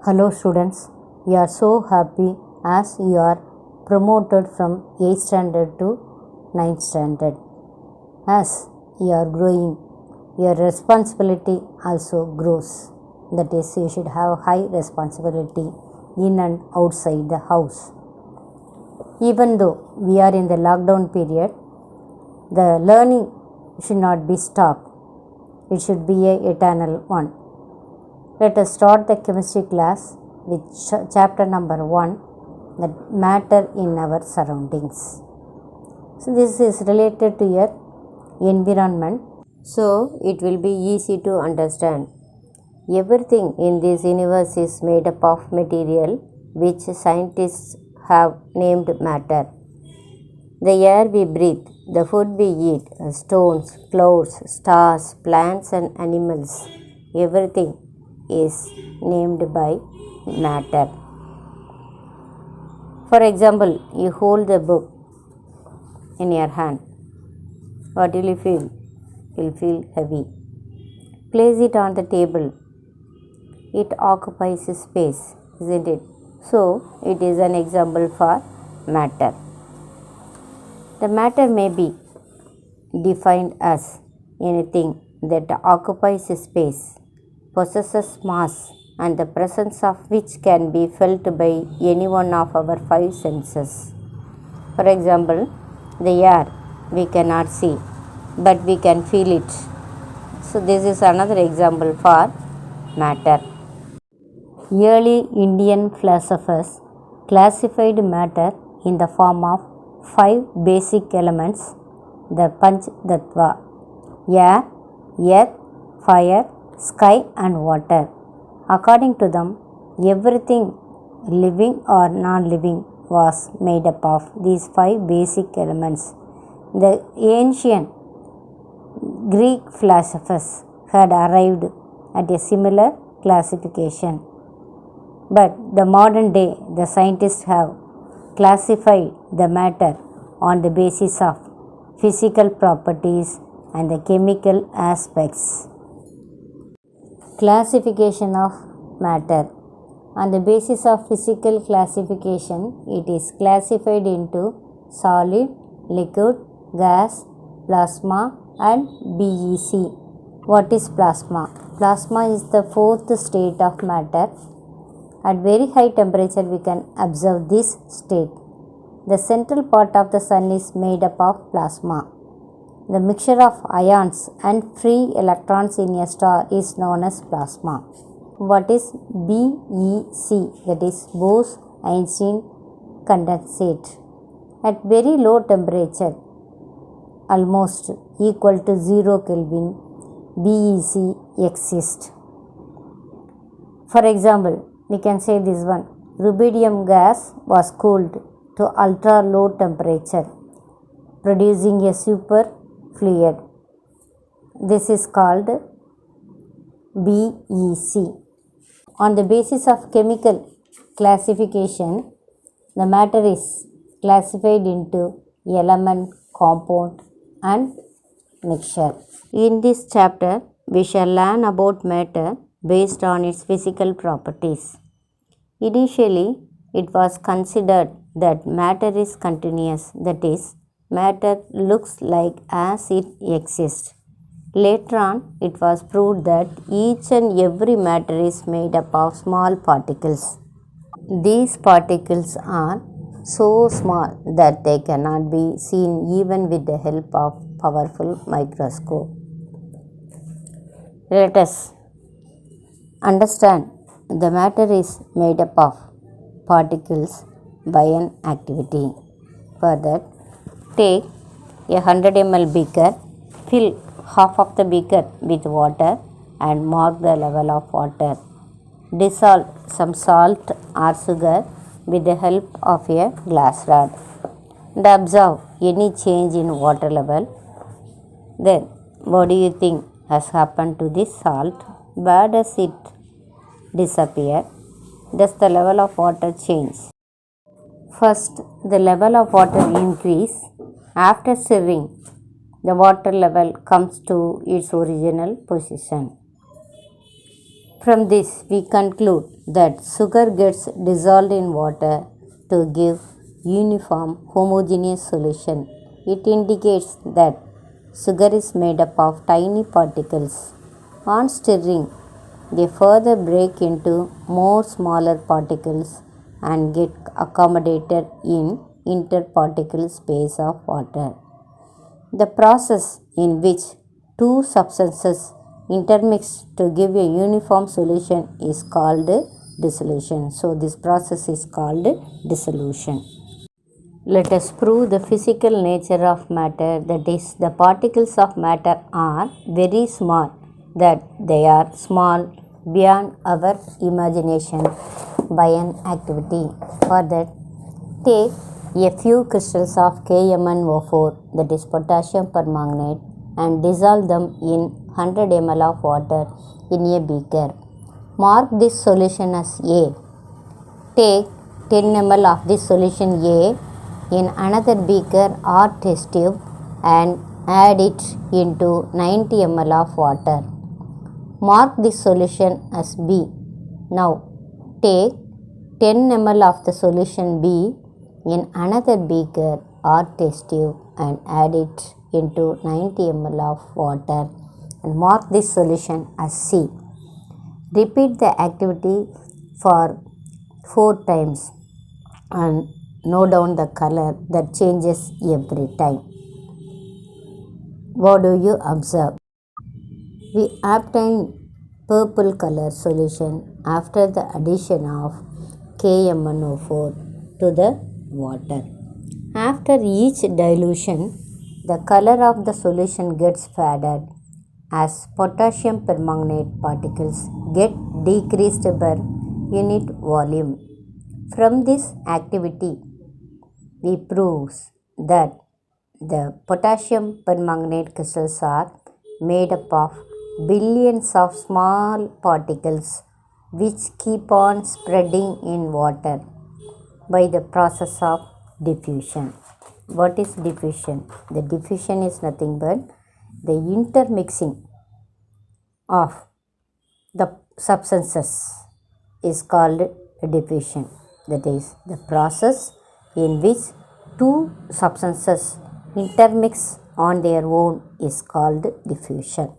Hello students, we are so happy as you are promoted from 8th standard to 9th standard. As you are growing, your responsibility also grows. That is, you should have high responsibility in and outside the house. Even though we are in the lockdown period, the learning should not be stopped. It should be an eternal one. Let us start the chemistry class with chapter number 1, the matter in our surroundings. So this is related to your environment, so it will be easy to understand. Everything in this universe is made up of material which scientists have named matter. The air we breathe, the food we eat, stones, clouds, stars, plants and animals, everything is named by matter. For example, you hold the book in your hand. What will you feel? You will feel heavy. Place it on the table. It occupies space, isn't it? So, it is an example for matter. The matter may be defined as anything that occupies space, possesses mass, and the presence of which can be felt by any one of our 5 senses. For example, the air we cannot see, but we can feel it. So this is another example for matter. Early Indian philosophers classified matter in the form of 5 basic elements, the Panch Tattva: air, earth, fire, sky and water. According to them, everything living or non-living was made up of these 5 basic elements. The ancient Greek philosophers had arrived at a similar classification, but the modern day the scientists have classified the matter on the basis of physical properties and the chemical aspects. Classification of matter. On the basis of physical classification, it is classified into solid, liquid, gas, plasma and BEC. What is plasma? Plasma is the 4th state of matter. At very high temperature, we can observe this state. The central part of the sun is made up of plasma. The mixture of ions and free electrons in a star is known as plasma. What is BEC? That is Bose-Einstein condensate. At very low temperature, almost equal to 0 Kelvin, BEC exists. For example, we can say this one: rubidium gas was cooled to ultra low temperature, producing a super fluid. This is called BEC. On the basis of chemical classification, the matter is classified into element, compound and mixture. In this chapter, we shall learn about matter based on its physical properties. Initially, it was considered that matter is continuous, that is, matter looks like as it exists. Later on, it was proved that each and every matter is made up of small particles. These particles are so small that they cannot be seen even with the help of powerful microscope. Let us understand the matter is made up of particles by an activity. For that, take a 100 ml beaker, fill half of the beaker with water and mark the level of water. Dissolve some salt or sugar with the help of a glass rod and observe any change in water level. Then, what do you think has happened to this salt? Where does it disappear? Does the level of water change? First, the level of water increase. After stirring, the water level comes to its original position. From this, we conclude that sugar gets dissolved in water to give uniform homogeneous solution. It indicates that sugar is made up of tiny particles. On stirring, they further break into more smaller particles and get accommodated in interparticle space of water. The process in which two substances intermix to give a uniform solution is called dissolution. So, this process is called dissolution. Let us prove the physical nature of matter, that is, the particles of matter are very small, that they are small beyond our imagination by an activity. For that, take a few crystals of KMnO4, that is potassium permanganate, and dissolve them in 100 ml of water in a beaker. Mark this solution as A. Take 10 ml of this solution A in another beaker or test tube and add it into 90 ml of water. Mark this solution as B. Now take 10 ml of the solution B in another beaker or test tube and add it into 90 ml of water and mark this solution as C. Repeat the activity for 4 times and note down the color that changes every time. What do you observe? We obtain purple color solution after the addition of KMnO4 to the water. After each dilution, the color of the solution gets faded as potassium permanganate particles get decreased per unit volume. From this activity, we prove that the potassium permanganate crystals are made up of billions of small particles which keep on spreading in water by the process of diffusion. What is diffusion? The diffusion is nothing but the intermixing of the substances is called diffusion. That is the process in which two substances intermix on their own is called diffusion.